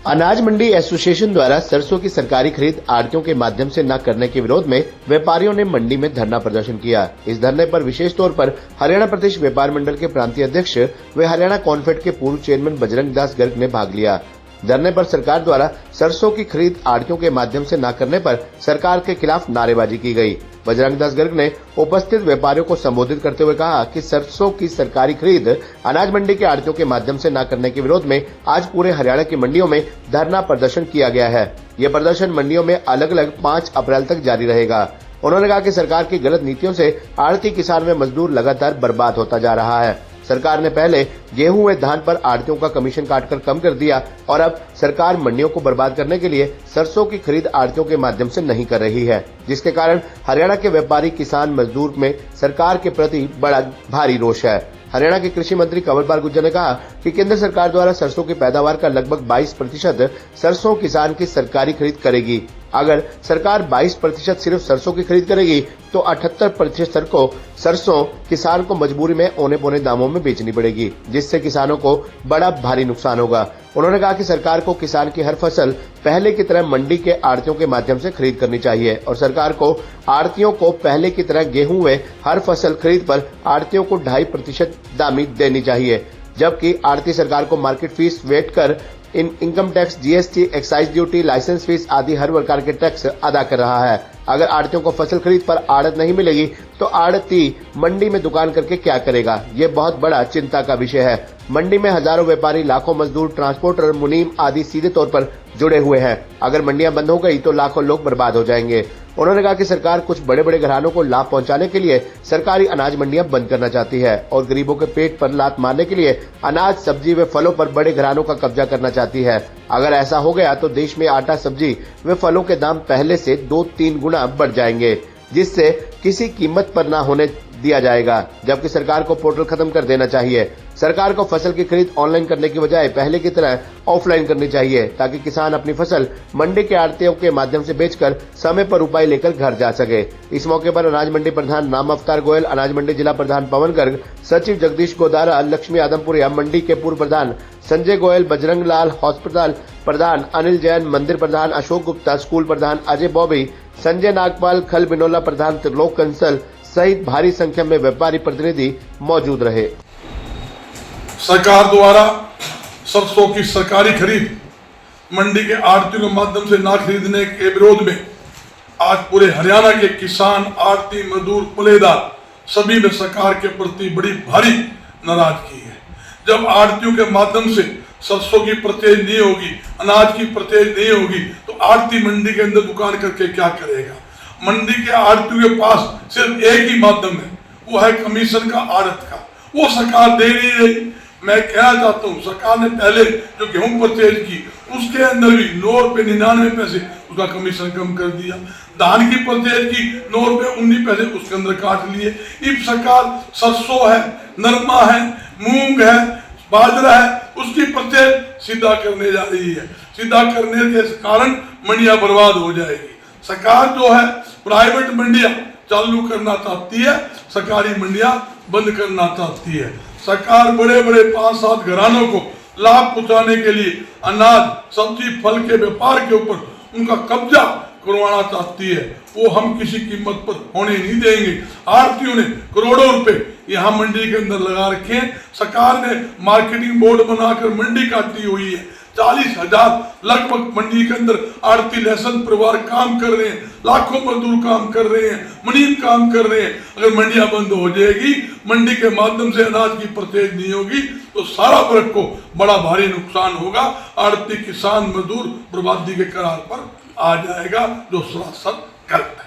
अनाज मंडी एसोसिएशन द्वारा सरसों की सरकारी खरीद आढ़तियों के माध्यम से न करने के विरोध में व्यापारियों ने मंडी में धरना प्रदर्शन किया। इस धरने पर विशेष तौर पर हरियाणा प्रदेश व्यापार मंडल के प्रांतीय अध्यक्ष व हरियाणा कॉन्फेड के पूर्व चेयरमैन बजरंग दास गर्ग ने भाग लिया। धरने पर सरकार द्वारा सरसों की खरीद आढ़तियों के माध्यम से न करने पर सरकार के खिलाफ नारेबाजी की गई। बजरंग दास गर्ग ने उपस्थित व्यापारियों को संबोधित करते हुए कहा कि सरसों की सरकारी खरीद अनाज मंडी के आढ़तियों के माध्यम से न करने के विरोध में आज पूरे हरियाणा की मंडियों में धरना प्रदर्शन किया गया है। यह प्रदर्शन मंडियों में अलग अलग 5 अप्रैल तक जारी रहेगा। उन्होंने कहा कि सरकार की गलत नीतियों से आढ़ती, किसान व मजदूर लगातार बर्बाद होता जा रहा है। सरकार ने पहले गेहूं व धान पर आढ़तियों का कमीशन काटकर कम कर दिया और अब सरकार मंडियों को बर्बाद करने के लिए सरसों की खरीद आढ़तियों के माध्यम से नहीं कर रही है, जिसके कारण हरियाणा के व्यापारी, किसान, मजदूर में सरकार के प्रति बड़ा भारी रोष है। हरियाणा के कृषि मंत्री कंवरपाल गुर्जर ने कहा कि केंद्र सरकार द्वारा सरसों की पैदावार का लगभग 22% सरसों किसान की सरकारी खरीद करेगी। अगर सरकार 22% सिर्फ सरसों की खरीद करेगी तो 78% सरसों किसान को मजबूरी में औने पौने दामों में बेचनी पड़ेगी, जिससे किसानों को बड़ा भारी नुकसान होगा। उन्होंने कहा कि सरकार को किसान की हर फसल पहले की तरह मंडी के आढ़तियों के माध्यम से खरीद करनी चाहिए और सरकार को आढ़तियों को पहले की तरह गेहूं व हर फसल खरीद पर आढ़तियों को 2.5% दामी देनी चाहिए, जबकि आढ़ती सरकार को मार्केट फीस, वेट कर, income tax, GST, excise duty, licence fees आदि हर प्रकार के टैक्स अदा कर रहा है। अगर आढ़तियों को फसल खरीद पर आढ़त नहीं मिलेगी तो आढ़ती मंडी में दुकान करके क्या करेगा? ये बहुत बड़ा चिंता का विषय है। मंडी में हजारों व्यापारी, लाखों मजदूर, ट्रांसपोर्टर, मुनीम आदि सीधे तौर पर जुड़े हुए हैं। अगर मंडियां बंद हो गई तो लाखों लोग बर्बाद हो जाएंगे। उन्होंने कहा कि सरकार कुछ बड़े बड़े घरानों को लाभ पहुंचाने के लिए सरकारी अनाज मंडियां बंद करना चाहती है और गरीबों के पेट पर लात मारने के लिए अनाज, सब्जी व फलों पर बड़े घरानों का कब्जा करना चाहती है। अगर ऐसा हो गया तो देश में आटा, सब्जी व फलों के दाम पहले से 2-3 गुना बढ़ जाएंगे, जिससे किसी कीमत पर न होने दिया जाएगा। जबकि सरकार को पोर्टल खत्म कर देना चाहिए। सरकार को फसल की खरीद ऑनलाइन करने की बजाय पहले की तरह ऑफलाइन करनी चाहिए, ताकि किसान अपनी फसल मंडी के आढ़तियों के माध्यम से बेचकर समय पर रुपए लेकर घर जा सके। इस मौके पर अनाज मंडी प्रधान राम अवतार गोयल, अनाज मंडी जिला प्रधान पवन गर्ग, सचिव जगदीश गोदारा, लक्ष्मी आदमपुरिया, मंडी के पूर्व प्रधान संजय गोयल, बजरंग लाल, हॉस्पिटल प्रधान अनिल जैन, मंदिर प्रधान अशोक गुप्ता, स्कूल प्रधान अजय बॉबी, संजय नागपाल, खल बिनोला प्रधान त्रिलोक कंसल सहित भारी संख्या में व्यापारी प्रतिनिधि मौजूद रहे। सरकार द्वारा सरसों की सरकारी खरीद मंडी के आढ़तियों के माध्यम से न खरीदने के विरोध में आज पूरे हरियाणा के किसान, आढ़ती, मजदूर, पुलेदार सभी ने सरकार के प्रति बड़ी भारी नाराजगी है। जब आढ़तियों के माध्यम से सरसों की परचेज नहीं होगी, अनाज की परचेज नहीं होगी तो आढ़ती मंडी के अंदर दुकान करके क्या करेगा? मंडी के आढ़तियों के पास सिर्फ एक ही माध्यम है, वो है कमीशन का, आढ़त का। वो सरकार दे नहीं रही। मैं कहना चाहता हूँ, सरकार ने पहले जो गेहूं परचेज की उसके अंदर भी 9 रुपए 99 पैसे उसका कमीशन कम कर दिया। धान की परचेज की 9 रुपए 19 पैसे उसके अंदर काट लिए। अब सरकार सरसों है, नरमा है, मूंग है, बाजरा है, उसकी परचेज सीधा करने जा रही है। सीधा करने के कारण मंडियां बर्बाद हो जाएगी। सरकार जो है प्राइवेट मंडियां चालू करना चाहती है, सरकारी मंडियां बंद करना चाहती है। सरकार बड़े बड़े 5-7 घरानों को लाभ पहुंचाने के लिए अनाज, सब्जी, फल के व्यापार के ऊपर उनका कब्जा करवाना चाहती है। वो हम किसी कीमत पर होने नहीं देंगे। आढ़तियों ने करोड़ों रुपए यहाँ मंडी के अंदर लगा रखे हैं। सरकार ने मार्केटिंग बोर्ड बनाकर मंडी काटी हुई है। 40,000 लगभग मंडी के अंदर आढ़ती लहसन परिवार काम कर रहे हैं, लाखों मजदूर काम कर रहे हैं, मुनीम काम कर रहे हैं। अगर मंडियां बंद हो जाएगी, मंडी के माध्यम से अनाज की परचेज नहीं होगी तो सारा वर्ग को बड़ा भारी नुकसान होगा। आढ़ती, किसान, मजदूर बर्बादी के करार पर आ जाएगा, जो सरासर गलत है।